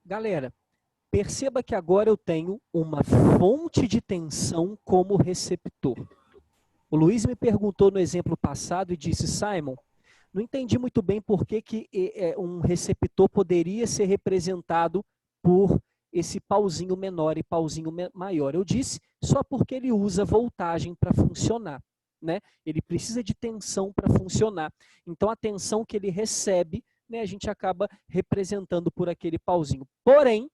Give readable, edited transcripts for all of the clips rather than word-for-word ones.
Galera, perceba que agora eu tenho uma fonte de tensão como receptor. O Luiz me perguntou no exemplo passado e disse, Simon, não entendi muito bem por que um receptor poderia ser representado por esse pauzinho menor e pauzinho maior. Eu disse só porque ele usa voltagem para funcionar, né? Ele precisa de tensão para funcionar. Então a tensão que ele recebe, né, a gente acaba representando por aquele pauzinho. Porém,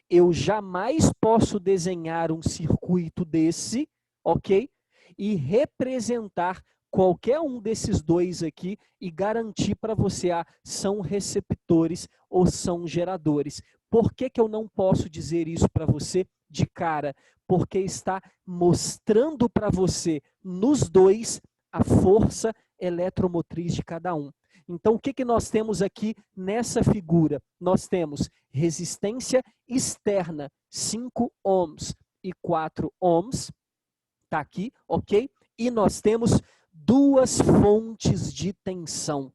eu jamais posso desenhar um circuito desse, ok? E representar qualquer um desses dois aqui e garantir para você, são receptores ou são geradores. Por que eu não posso dizer isso para você de cara? Porque está mostrando para você, nos dois, a força eletromotriz de cada um. Então, o que nós temos aqui nessa figura? Nós temos resistência externa, 5 ohms e 4 ohms, está aqui, ok? E nós temos duas fontes de tensão. O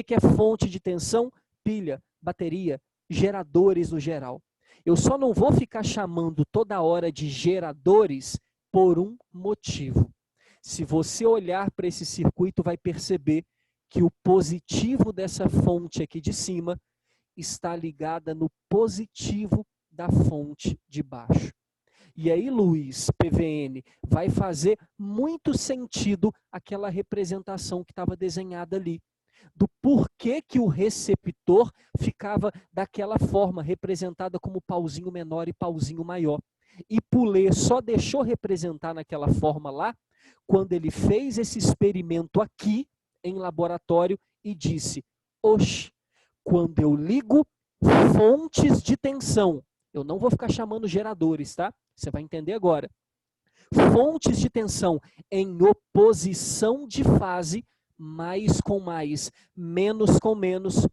que é fonte de tensão? Pilha, bateria, geradores no geral. Eu só não vou ficar chamando toda hora de geradores por um motivo. Se você olhar para esse circuito, vai perceber que o positivo dessa fonte aqui de cima está ligada no positivo da fonte de baixo. E aí, Luiz, PVN, vai fazer muito sentido aquela representação que estava desenhada ali. Do porquê que o receptor ficava daquela forma, representada como pauzinho menor e pauzinho maior. E Poulet só deixou representar naquela forma lá, quando ele fez esse experimento aqui, em laboratório, e disse, oxe, quando eu ligo fontes de tensão, eu não vou ficar chamando geradores, tá? Você vai entender agora. Fontes de tensão em oposição de fase, mais com mais, menos com menos.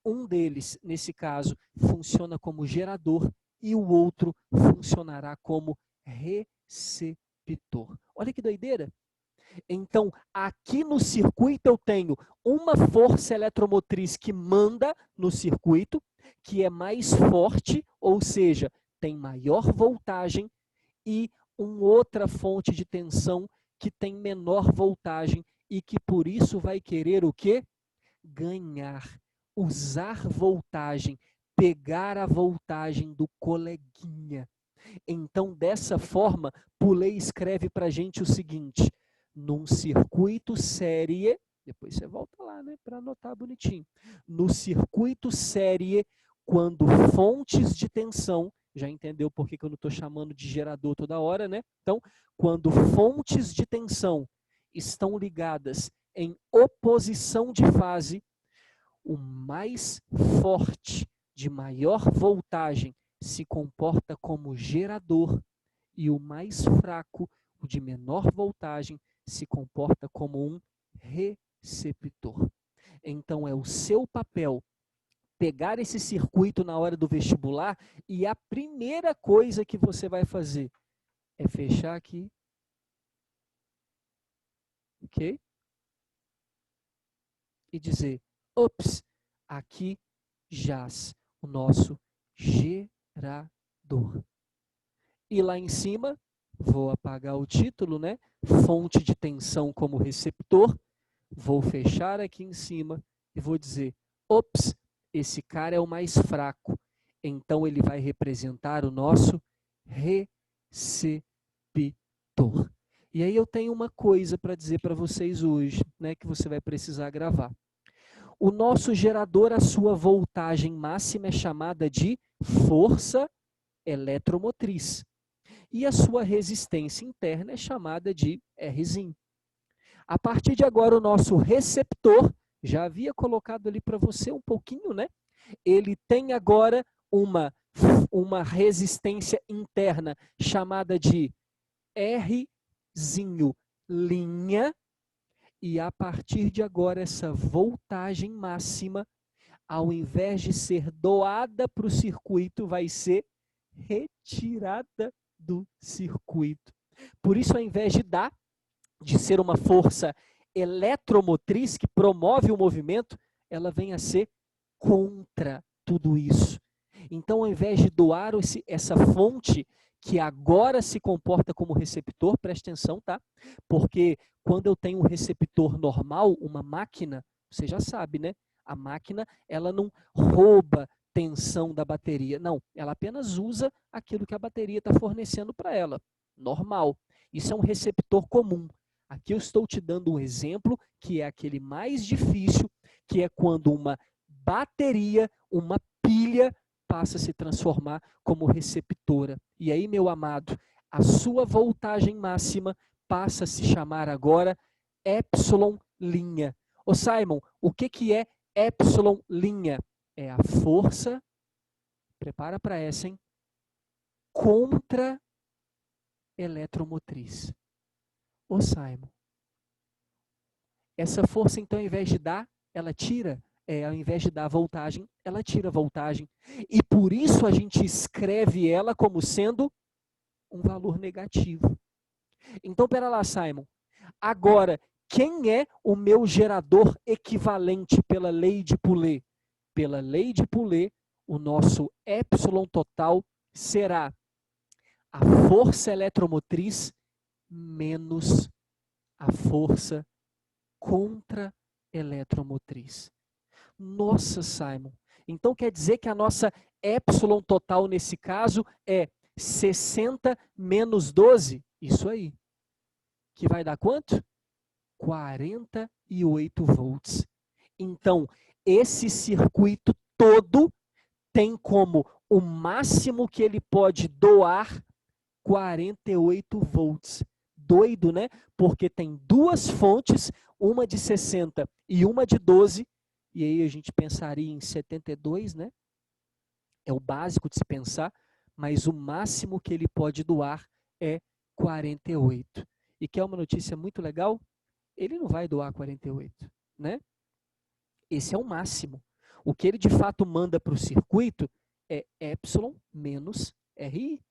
Um deles, nesse caso, funciona como gerador e o outro funcionará como receptor. Olha que doideira! Então, aqui no circuito eu tenho uma força eletromotriz que manda no circuito, que é mais forte, ou seja, tem maior voltagem, e uma outra fonte de tensão que tem menor voltagem e que por isso vai querer o quê? Ganhar, usar voltagem, pegar a voltagem do coleguinha. Então, dessa forma, Poulet escreve para a gente o seguinte, num circuito série, depois você volta lá, né, para anotar bonitinho. No circuito série, quando fontes de tensão, já entendeu por que eu não estou chamando de gerador toda hora, né? Então, quando fontes de tensão estão ligadas em oposição de fase, o mais forte, de maior voltagem, se comporta como gerador e o mais fraco, o de menor voltagem, se comporta como um receptor. Então, é o seu papel pegar esse circuito na hora do vestibular e a primeira coisa que você vai fazer é fechar aqui, ok? E dizer, ops, aqui jaz o nosso gerador. E lá em cima, vou apagar o título, né? Fonte de tensão como receptor. Vou fechar aqui em cima e vou dizer, ops, esse cara é o mais fraco. Então ele vai representar o nosso receptor. E aí eu tenho uma coisa para dizer para vocês hoje, né? Que você vai precisar gravar. O nosso gerador, a sua voltagem máxima é chamada de força eletromotriz. E a sua resistência interna é chamada de Rzinho. A partir de agora, o nosso receptor, já havia colocado ali para você um pouquinho, né? Ele tem agora uma resistência interna chamada de Rzinho linha. E a partir de agora, essa voltagem máxima, ao invés de ser doada para o circuito, vai ser retirada do circuito. Por isso, ao invés de ser uma força eletromotriz que promove o movimento, ela vem a ser contra tudo isso. Então, ao invés de doar essa fonte que agora se comporta como receptor, preste atenção, tá? Porque quando eu tenho um receptor normal, uma máquina, você já sabe, né? A máquina, ela não rouba tensão da bateria. Não, ela apenas usa aquilo que a bateria está fornecendo para ela. Normal. Isso é um receptor comum. Aqui eu estou te dando um exemplo que é aquele mais difícil, que é quando uma bateria, uma pilha, passa a se transformar como receptora. E aí, meu amado, a sua voltagem máxima passa a se chamar agora epsilon linha. Ô Simon, o que é epsilon linha? É a força, prepara para essa, hein? Contra eletromotriz. Ô Simon, essa força então ao invés de dar, ela tira, ao invés de dar voltagem, ela tira voltagem. E por isso a gente escreve ela como sendo um valor negativo. Então, pera lá, Simon. Agora, quem é o meu gerador equivalente pela lei de Poulet? Pela lei de Poulet, o nosso epsilon total será a força eletromotriz menos a força contra-eletromotriz. Nossa, Simon. Então quer dizer que a nossa epsilon total nesse caso é 60 menos 12? Isso aí. Que vai dar quanto? 48 volts. Então, esse circuito todo tem como o máximo que ele pode doar 48 volts. Doido, né? Porque tem duas fontes, uma de 60 e uma de 12, e aí a gente pensaria em 72, né? É o básico de se pensar, mas o máximo que ele pode doar é 48. E quer uma notícia muito legal? Ele não vai doar 48, né? Esse é o máximo. O que ele de fato manda para o circuito é epsilon menos RI.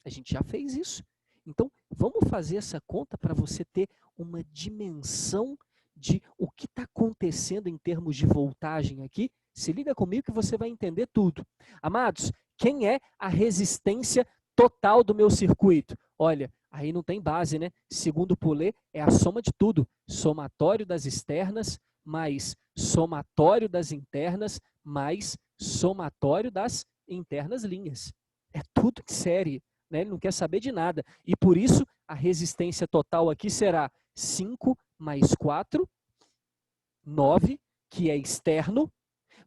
A gente já fez isso. Então, vamos fazer essa conta para você ter uma dimensão de o que está acontecendo em termos de voltagem aqui. Se liga comigo que você vai entender tudo. Amados, quem é a resistência total do meu circuito? Olha, aí não tem base, né? Segundo Poulet, é a soma de tudo. Somatório das externas, mais somatório das internas, mais somatório das internas linhas. É tudo em série. Né? Ele não quer saber de nada. E por isso, a resistência total aqui será 5 mais 4, 9, que é externo,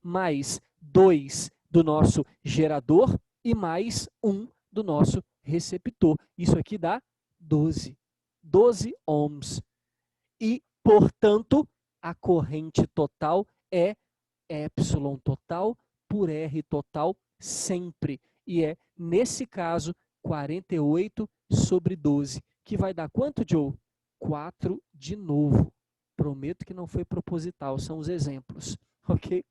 mais 2 do nosso gerador e mais 1 do nosso receptor. Isso aqui dá 12. 12 ohms. E, portanto, a corrente total é epsilon total por R total sempre. E é, nesse caso, 48 sobre 12, que vai dar quanto, Joe? 4 de novo. Prometo que não foi proposital, são os exemplos, ok?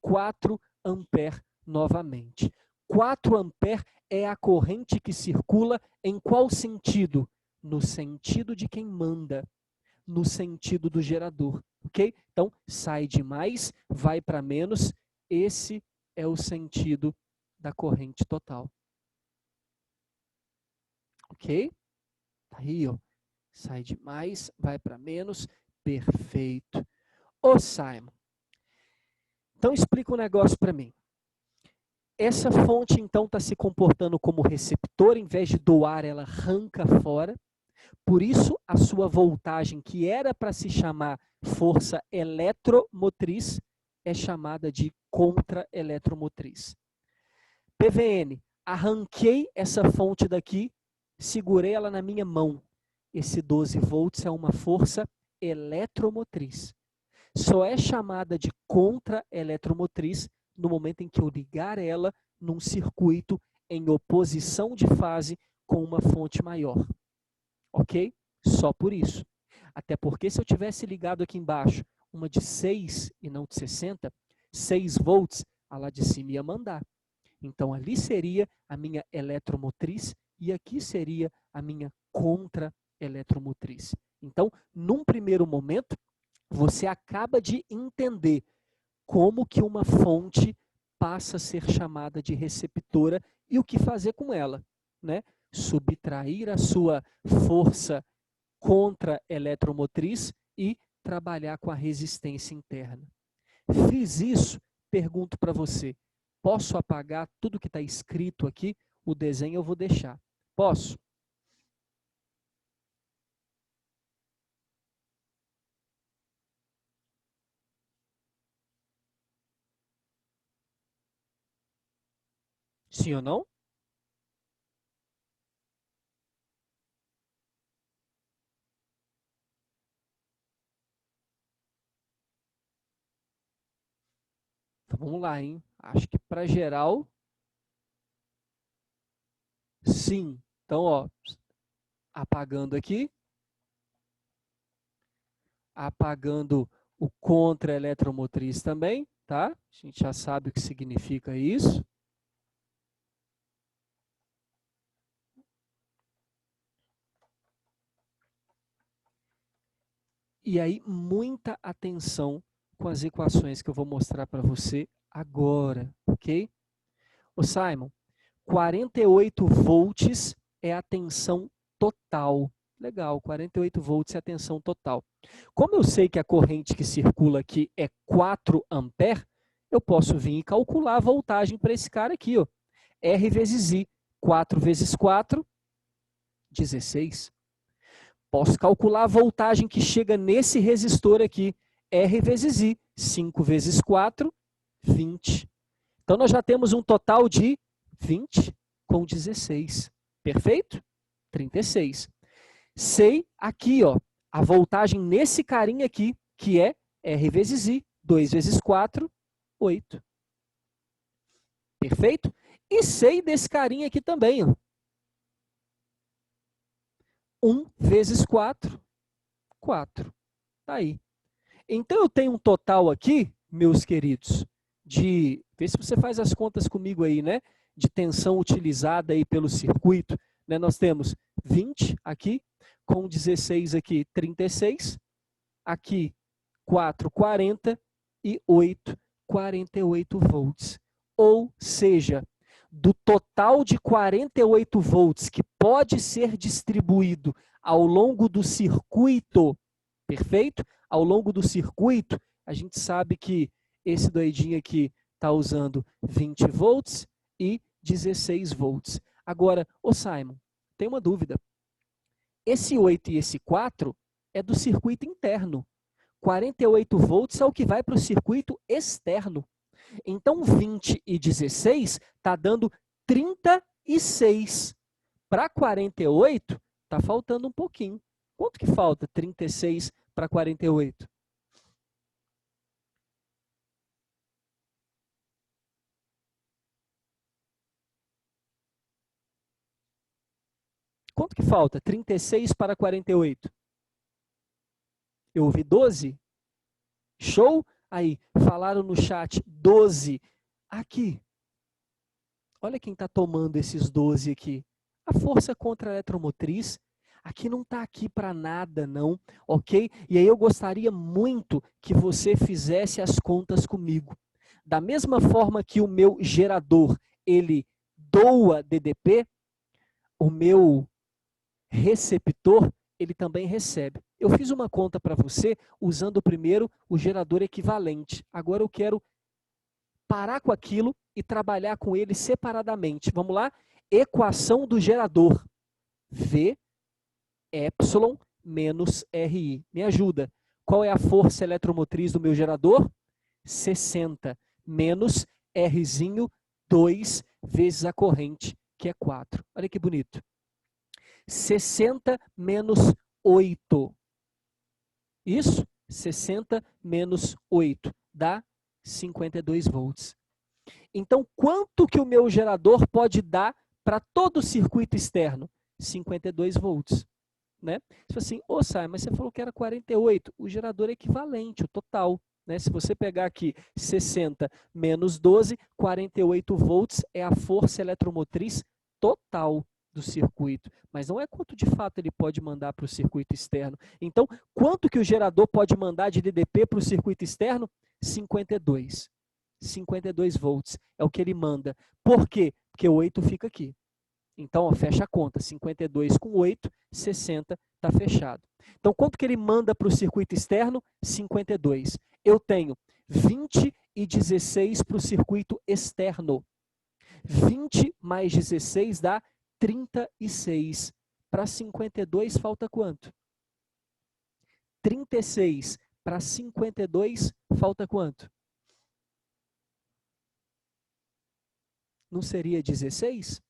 4 ampere novamente. 4 ampere é a corrente que circula em qual sentido? No sentido de quem manda, no sentido do gerador, ok? Então, sai de mais, vai para menos, esse é o sentido da corrente total. Ok? Aí, ó, sai de mais, vai para menos, perfeito. Ô, Simon, então explica um negócio para mim. Essa fonte, então, está se comportando como receptor, em vez de doar, ela arranca fora. Por isso, a sua voltagem, que era para se chamar força eletromotriz, é chamada de contra-eletromotriz. PVN, arranquei essa fonte daqui, segurei ela na minha mão. Esse 12 volts é uma força eletromotriz. Só é chamada de contra-eletromotriz no momento em que eu ligar ela num circuito em oposição de fase com uma fonte maior. Ok? Só por isso. Até porque se eu tivesse ligado aqui embaixo uma de 6 e não de 60, 6 volts, a lá de cima ia mandar. Então ali seria a minha eletromotriz e aqui seria a minha contra-eletromotriz. Então, num primeiro momento, você acaba de entender como que uma fonte passa a ser chamada de receptora. E o que fazer com ela? Né? Subtrair a sua força contra-eletromotriz e trabalhar com a resistência interna. Fiz isso, pergunto para você, posso apagar tudo que está escrito aqui? O desenho eu vou deixar. Posso? Sim ou não? Então vamos lá, hein? Acho que para geral, sim. Então, ó, apagando aqui, apagando o contra-eletromotriz também, tá? A gente já sabe o que significa isso. E aí, muita atenção com as equações que eu vou mostrar para você agora, ok? Ô Simon, 48 volts é a tensão total. Legal, 48 volts é a tensão total. Como eu sei que a corrente que circula aqui é 4 ampere, eu posso vir e calcular a voltagem para esse cara aqui, ó. R vezes I, 4 vezes 4, 16. Posso calcular a voltagem que chega nesse resistor aqui, R vezes I, 5 vezes 4, 20. Então, nós já temos um total de 20 com 16. Perfeito? 36. Sei aqui, ó, a voltagem nesse carinha aqui, que é R vezes I, 2 vezes 4, 8. Perfeito? E sei desse carinha aqui também, ó. 1 vezes 4, 4. Tá aí. Então, eu tenho um total aqui, meus queridos, de... Vê se você faz as contas comigo aí, né? De tensão utilizada aí pelo circuito. Né? Nós temos 20 aqui, com 16 aqui, 36. Aqui, 4, 40 e 8, 48 volts. Ou seja, do total de 48 volts que pode ser distribuído ao longo do circuito, perfeito? Ao longo do circuito, a gente sabe que esse doidinho aqui está usando 20 volts e 16 volts. Agora, ô Simon, tem uma dúvida. Esse 8 e esse 4 é do circuito interno. 48 volts é o que vai para o circuito externo. Então, 20 e 16 está dando 36. Para 48, está faltando um pouquinho. Quanto que falta 36 para 48? Quanto que falta? 36 para 48. Eu ouvi 12? Show? Aí, falaram no chat 12. Aqui. Olha quem está tomando esses 12 aqui. A força contra-eletromotriz. Aqui não está aqui para nada, não, ok? E aí eu gostaria muito que você fizesse as contas comigo. Da mesma forma que o meu gerador, ele doa DDP, o meu receptor, ele também recebe. Eu fiz uma conta para você usando primeiro o gerador equivalente. Agora eu quero parar com aquilo e trabalhar com ele separadamente. Vamos lá? Equação do gerador. V epsilon menos RI. Me ajuda. Qual é a força eletromotriz do meu gerador? 60 menos Rzinho 2 vezes a corrente, que é 4. Olha que bonito. 60 menos 8. Isso? 60 menos 8 dá 52 volts. Então, quanto que o meu gerador pode dar para todo o circuito externo? 52 volts. Né? Você assim, ô Sai, mas você falou que era 48. O gerador é equivalente, o total. Né? Se você pegar aqui 60 menos 12, 48 volts é a força eletromotriz total do circuito. Mas não é quanto de fato ele pode mandar para o circuito externo. Então, quanto que o gerador pode mandar de DDP para o circuito externo? 52. 52 volts. É o que ele manda. Por quê? Porque 8 fica aqui. Então, ó, fecha a conta. 52 com 8, 60, está fechado. Então, quanto que ele manda para o circuito externo? 52. Eu tenho 20 e 16 para o circuito externo. 20 mais 16 dá 36. Para 52 falta quanto? 36 para 52 falta quanto? Não seria 16?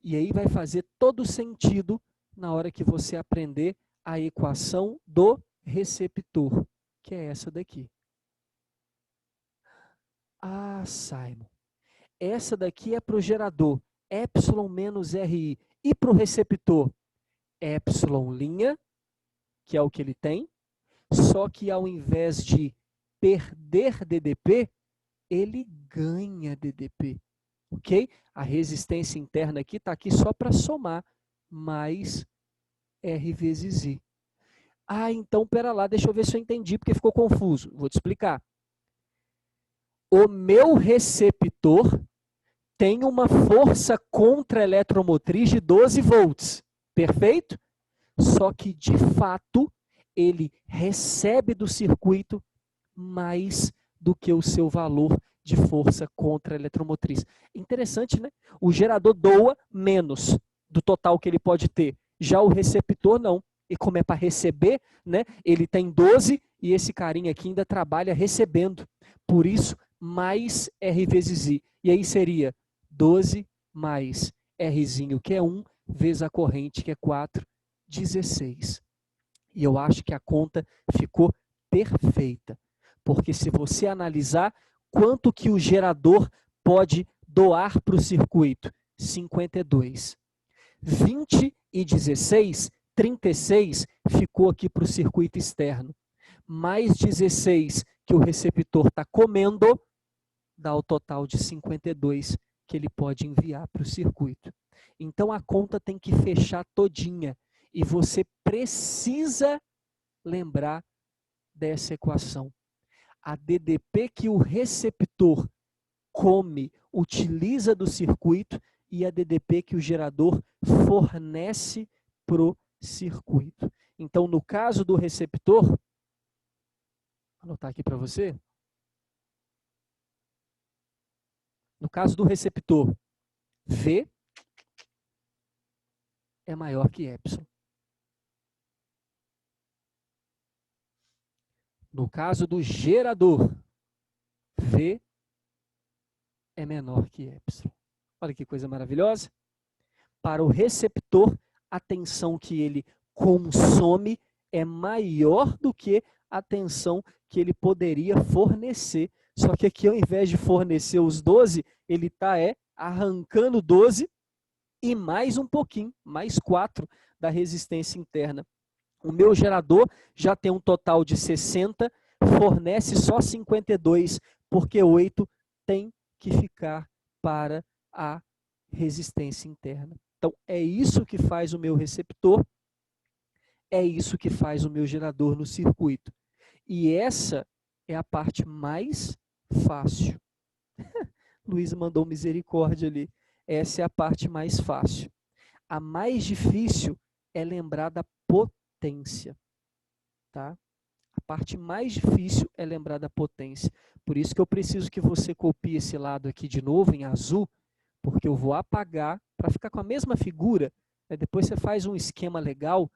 E aí vai fazer todo sentido na hora que você aprender a equação do receptor, que é essa daqui. Ah, Simon, essa daqui é para o gerador, epsilon menos RI. E para o receptor? Epsilon', que é o que ele tem, só que ao invés de perder DDP, ele ganha DDP. Ok? A resistência interna aqui está aqui só para somar, mais R vezes I. Ah, então, pera lá, deixa eu ver se eu entendi, porque ficou confuso. Vou te explicar. O meu receptor tem uma força contra-eletromotriz de 12 volts, perfeito? Só que, de fato, ele recebe do circuito mais do que o seu valor de força contra-eletromotriz. Interessante, né? O gerador doa menos do total que ele pode ter. Já o receptor não. E como é para receber, né? Ele tem 12 e esse carinha aqui ainda trabalha recebendo. Por isso, mais R vezes I. E aí seria 12 mais Rzinho, que é 1, vezes a corrente, que é 4, 16. E eu acho que a conta ficou perfeita. Porque se você analisar quanto que o gerador pode doar para o circuito, 52. 20 e 16, 36 ficou aqui para o circuito externo. Mais 16 que o receptor está comendo, dá o total de 52 que ele pode enviar para o circuito. Então a conta tem que fechar todinha. E você precisa lembrar dessa equação. A DDP que o receptor come, utiliza do circuito, e a DDP que o gerador fornece para o circuito. Então, no caso do receptor, vou anotar aqui para você. No caso do receptor, V é maior que epsilon. No caso do gerador, V é menor que epsilon. Olha que coisa maravilhosa. Para o receptor, a tensão que ele consome é maior do que a tensão que ele poderia fornecer. Só que aqui, ao invés de fornecer os 12, ele está arrancando 12 e mais um pouquinho, mais 4 da resistência interna. O meu gerador já tem um total de 60, fornece só 52, porque 8 tem que ficar para a resistência interna. Então, é isso que faz o meu receptor, é isso que faz o meu gerador no circuito. E essa é a parte mais fácil. Luiz mandou misericórdia ali. Essa é a parte mais fácil. A mais difícil é lembrar da potência. Tá? A parte mais difícil é lembrar da potência. Por isso que eu preciso que você copie esse lado aqui de novo em azul, porque eu vou apagar para ficar com a mesma figura. Né? Depois você faz um esquema legal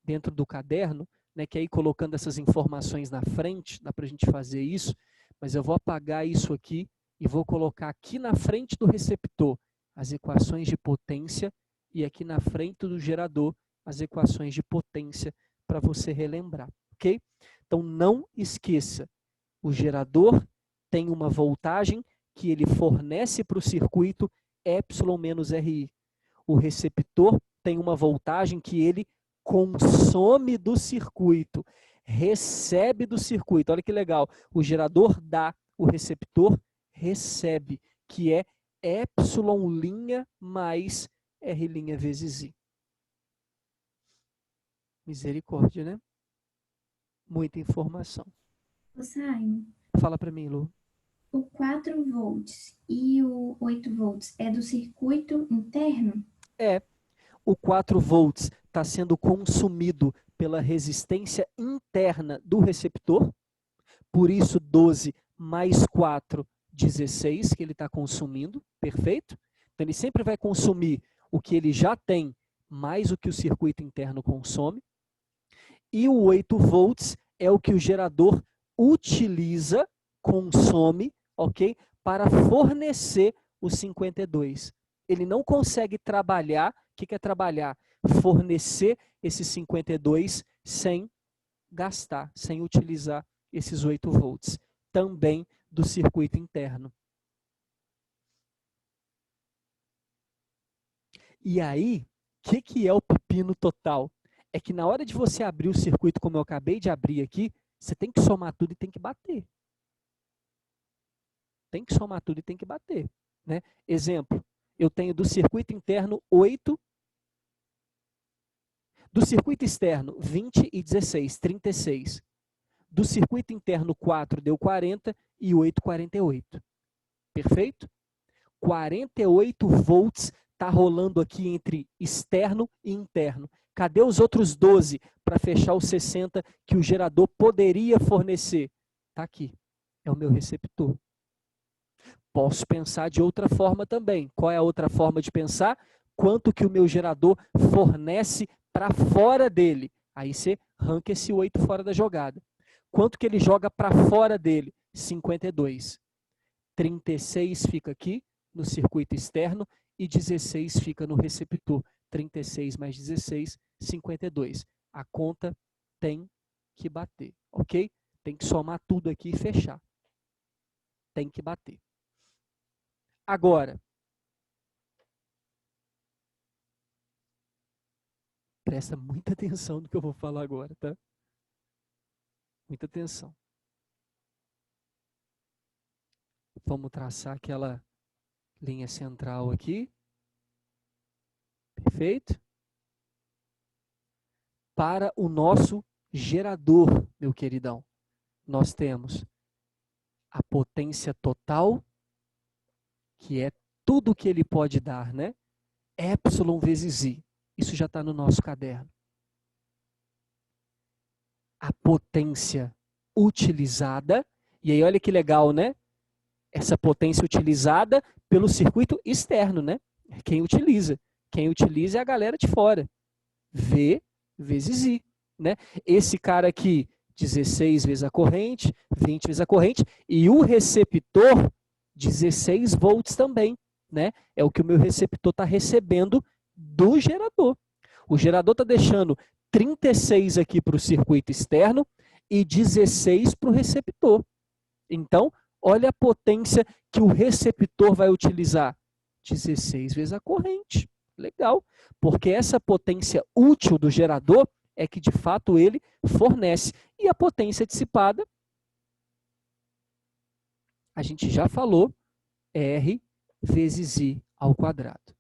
dentro do caderno, né? Que aí colocando essas informações na frente, dá para a gente fazer isso, mas eu vou apagar isso aqui e vou colocar aqui na frente do receptor as equações de potência e aqui na frente do gerador as equações de potência para você relembrar, ok? Então não esqueça, o gerador tem uma voltagem que ele fornece para o circuito epsilon menos RI. O receptor tem uma voltagem que ele consome do circuito, recebe do circuito. Olha que legal, o gerador dá, o receptor recebe, que é epsilon' mais R' vezes I. Misericórdia, né? Muita informação. Ô, Simon, Fala para mim, Lu. o 4 volts e o 8 volts é do circuito interno? O 4 volts está sendo consumido pela resistência interna do receptor, por isso 12 mais 4, 16 que ele está consumindo, perfeito? Então ele sempre vai consumir o que ele já tem, mais o que o circuito interno consome. E o 8 volts é o que o gerador utiliza, consome, ok? Para fornecer os 52. Ele não consegue trabalhar, o que é trabalhar? Fornecer esses 52 sem gastar, sem utilizar esses 8 volts. Também do circuito interno. E aí, o que é o pepino total? É que na hora de você abrir o circuito, como eu acabei de abrir aqui, você tem que somar tudo e tem que bater. Tem que somar tudo e tem que bater. Né? Exemplo, eu tenho do circuito interno 8, do circuito externo 20 e 16, 36. Do circuito interno 4 deu 40 e 8, 48. Perfeito? 48 volts está rolando aqui entre externo e interno. Cadê os outros 12 para fechar os 60 que o gerador poderia fornecer? Está aqui. É o meu receptor. Posso pensar de outra forma também. Qual é a outra forma de pensar? Quanto que o meu gerador fornece para fora dele. Aí você arranca esse 8 fora da jogada. Quanto que ele joga para fora dele? 52. 36 fica aqui no circuito externo e 16 fica no receptor. 36 mais 16, 52. A conta tem que bater, ok? Tem que somar tudo aqui e fechar. Tem que bater. Agora, presta muita atenção no que eu vou falar agora, tá? Muita atenção. Vamos traçar aquela linha central aqui. Perfeito? Para o nosso gerador, meu queridão, nós temos a potência total, que é tudo que ele pode dar, né? Epsilon vezes I. Isso já está no nosso caderno. A potência utilizada, e aí olha que legal, né? Essa potência utilizada pelo circuito externo, né? Quem utiliza. Quem utiliza é a galera de fora. V vezes I, né? Esse cara aqui, 16 vezes a corrente, 20 vezes a corrente, e o receptor, 16 volts também, né? É o que o meu receptor está recebendo do gerador. O gerador está deixando 36 aqui para o circuito externo e 16 para o receptor. Então, olha a potência que o receptor vai utilizar. 16 vezes a corrente. Legal. Porque essa potência útil do gerador é que, de fato, ele fornece. E a potência dissipada, a gente já falou, R vezes I ao quadrado.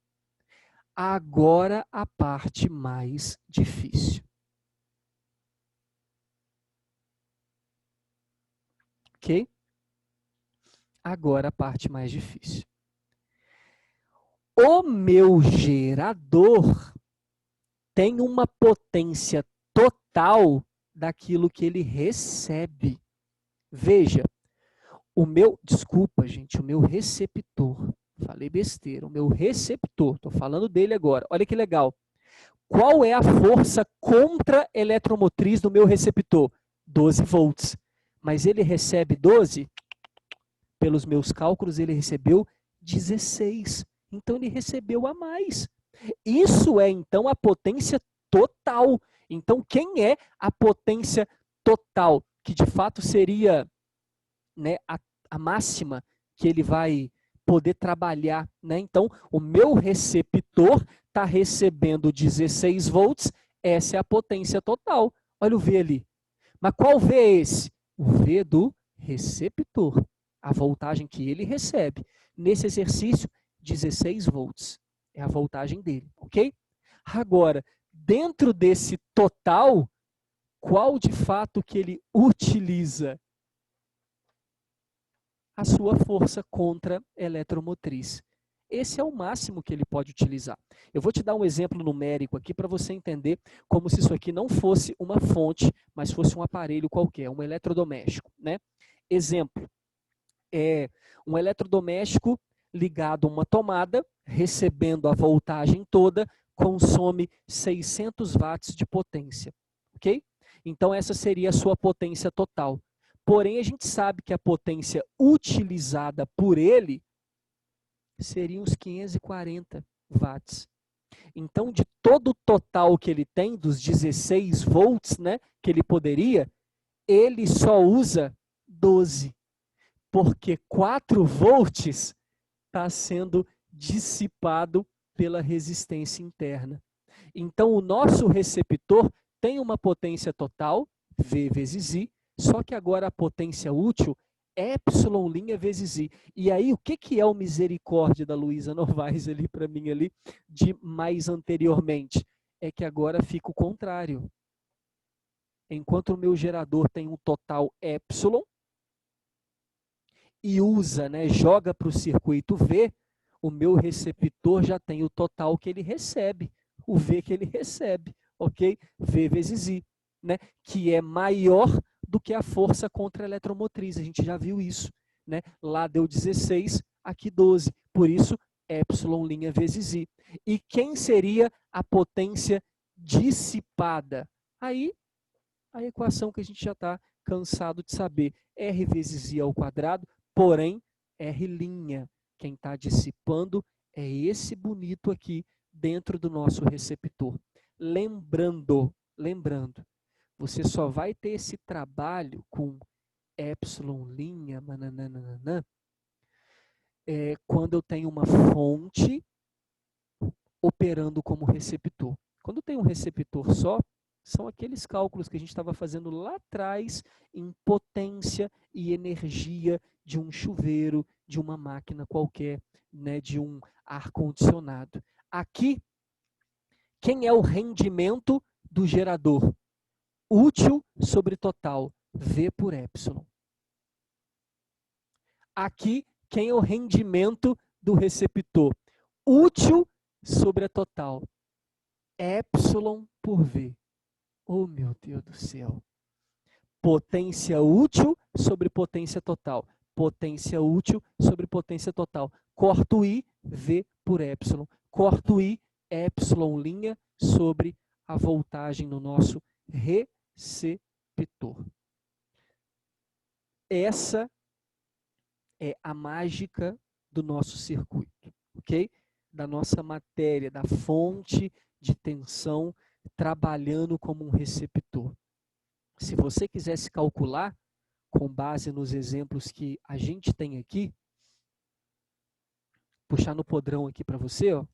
Agora a parte mais difícil. Ok? Agora a parte mais difícil. O meu gerador tem uma potência total daquilo que ele recebe. Veja, desculpa gente, o meu receptor, falei besteira, o meu receptor, estou falando dele agora, olha que legal. Qual é a força contra-eletromotriz do meu receptor? 12 volts. Mas ele recebe 12? Pelos meus cálculos, ele recebeu 16. Então, ele recebeu a mais. Isso é, então, a potência total. Então, quem é a potência total? Que, de fato, seria, né, a máxima que ele vai poder trabalhar. Né? Então, o meu receptor está recebendo 16 volts, essa é a potência total. Olha o V ali. Mas qual V é esse? O V do receptor. A voltagem que ele recebe. Nesse exercício, 16 volts. É a voltagem dele, ok? Agora, dentro desse total, qual de fato que ele utiliza? A sua força contra-eletromotriz. Esse é o máximo que ele pode utilizar. Eu vou te dar um exemplo numérico aqui para você entender como se isso aqui não fosse uma fonte, mas fosse um aparelho qualquer, um eletrodoméstico, né? Exemplo, um eletrodoméstico ligado a uma tomada, recebendo a voltagem toda, consome 600 watts de potência, ok? Então essa seria a sua potência total. Porém, a gente sabe que a potência utilizada por ele seria uns 540 watts. Então, de todo o total que ele tem, dos 16 volts, né, que ele poderia, ele só usa 12. Porque 4 volts está sendo dissipado pela resistência interna. Então, o nosso receptor tem uma potência total, V vezes I, só que agora a potência útil é epsilon' vezes I. E aí, o que é o misericórdia da Luísa Novaes ali para mim ali, de mais anteriormente? É que agora fica o contrário. Enquanto o meu gerador tem um total epsilon, e usa, né, joga para o circuito V, o meu receptor já tem o total que ele recebe, o V que ele recebe, ok? V vezes I, né, que é maior do que a força contra-eletromotriz, a gente já viu isso, né? Lá deu 16, aqui 12, por isso, epsilon' vezes I. E quem seria a potência dissipada? Aí, a equação que a gente já está cansado de saber, R vezes I ao quadrado, porém, R', quem está dissipando é esse bonito aqui dentro do nosso receptor. Lembrando, você só vai ter esse trabalho com epsilon', quando eu tenho uma fonte operando como receptor. Quando eu tenho um receptor só, são aqueles cálculos que a gente estava fazendo lá atrás em potência e energia de um chuveiro, de uma máquina qualquer, né, de um ar-condicionado. Aqui, quem é o rendimento do gerador? Útil sobre total, V por epsilon. Aqui, quem é o rendimento do receptor? Útil sobre a total, epsilon por V. Oh, meu Deus do céu. Potência útil sobre potência total. Potência útil sobre potência total. Corto I, V por epsilon. Corto I, epsilon' sobre a voltagem no nosso receptor. Essa é a mágica do nosso circuito, ok? Da nossa matéria, da fonte de tensão trabalhando como um receptor. Se você quisesse calcular, com base nos exemplos que a gente tem aqui, puxar no podrão aqui para você, ó,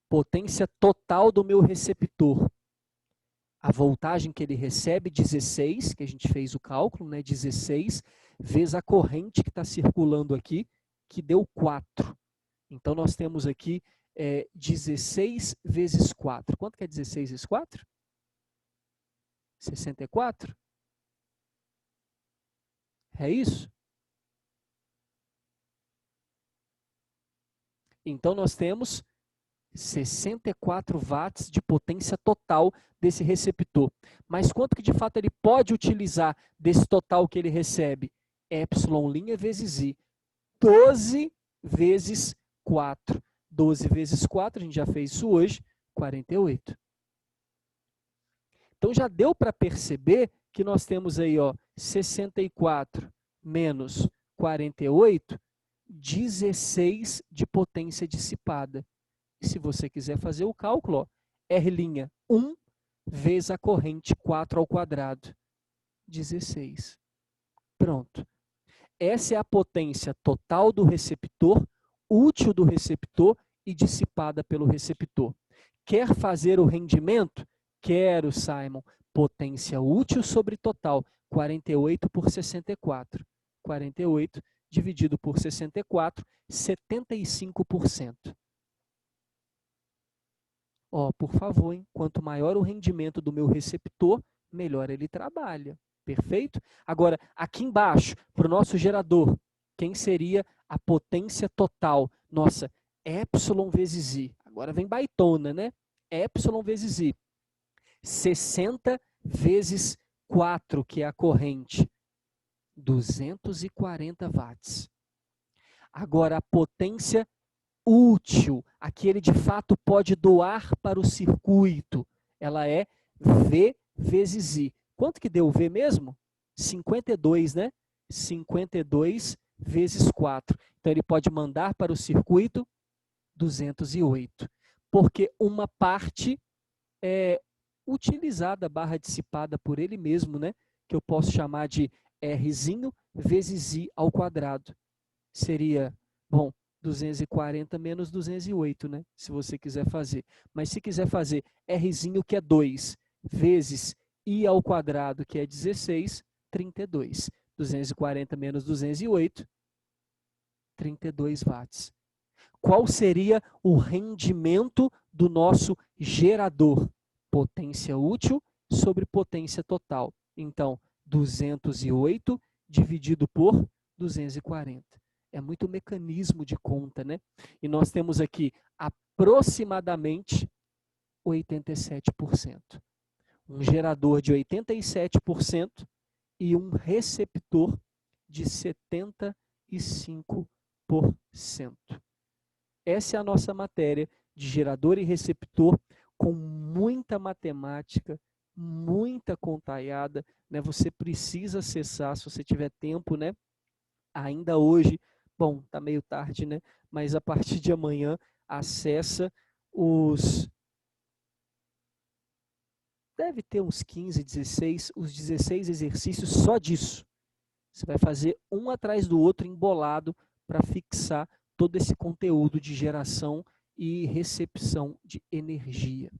potência total do meu receptor. A voltagem que ele recebe, 16, que a gente fez o cálculo, né, 16, vezes a corrente que está circulando aqui, que deu 4. Então, nós temos aqui 16 vezes 4. Quanto que é 16 vezes 4? 64? É isso? Então, nós temos 64 watts de potência total desse receptor. Mas quanto que de fato ele pode utilizar desse total que ele recebe? Epsilon' vezes I. 12 vezes 4. 12 vezes 4, a gente já fez isso hoje, 48. Então já deu para perceber que nós temos aí, ó, 64 menos 48, 16 de potência dissipada. E se você quiser fazer o cálculo, ó, R', 1 vezes a corrente 4 ao quadrado, 16. Pronto. Essa é a potência total do receptor, útil do receptor e dissipada pelo receptor. Quer fazer o rendimento? Quero, Simon. Potência útil sobre total, 48 por 64. 48 dividido por 64, 75%. Ó, por favor, hein? Quanto maior o rendimento do meu receptor, melhor ele trabalha. Perfeito? Agora, aqui embaixo, para o nosso gerador, quem seria a potência total? Nossa, epsilon vezes I. Agora vem baitona, né? Epsilon vezes I. 60 vezes 4, que é a corrente. 240 watts. Agora, a potência útil, a que ele de fato pode doar para o circuito, ela é V vezes I. Quanto que deu o V mesmo? 52, né? 52 vezes 4. Então, ele pode mandar para o circuito 208. Porque uma parte é utilizada, barra dissipada por ele mesmo, né? Que eu posso chamar de Rzinho vezes I ao quadrado. Seria, bom, 240 menos 208, né? Se você quiser fazer. Mas se quiser fazer Rzinho, que é 2, vezes I ao quadrado, que é 16, 32. 240 menos 208, 32 watts. Qual seria o rendimento do nosso gerador? Potência útil sobre potência total. Então, 208 dividido por 240. É muito mecanismo de conta, né? E nós temos aqui aproximadamente 87%. Um gerador de 87% e um receptor de 75%. Essa é a nossa matéria de gerador e receptor, com muita matemática, muita contaiada, né? Você precisa acessar, se você tiver tempo, né? Ainda hoje, bom, tá meio tarde, né? Mas a partir de amanhã, acessa deve ter uns 15, 16, os 16 exercícios só disso. Você vai fazer um atrás do outro embolado para fixar todo esse conteúdo de geração e recepção de energia.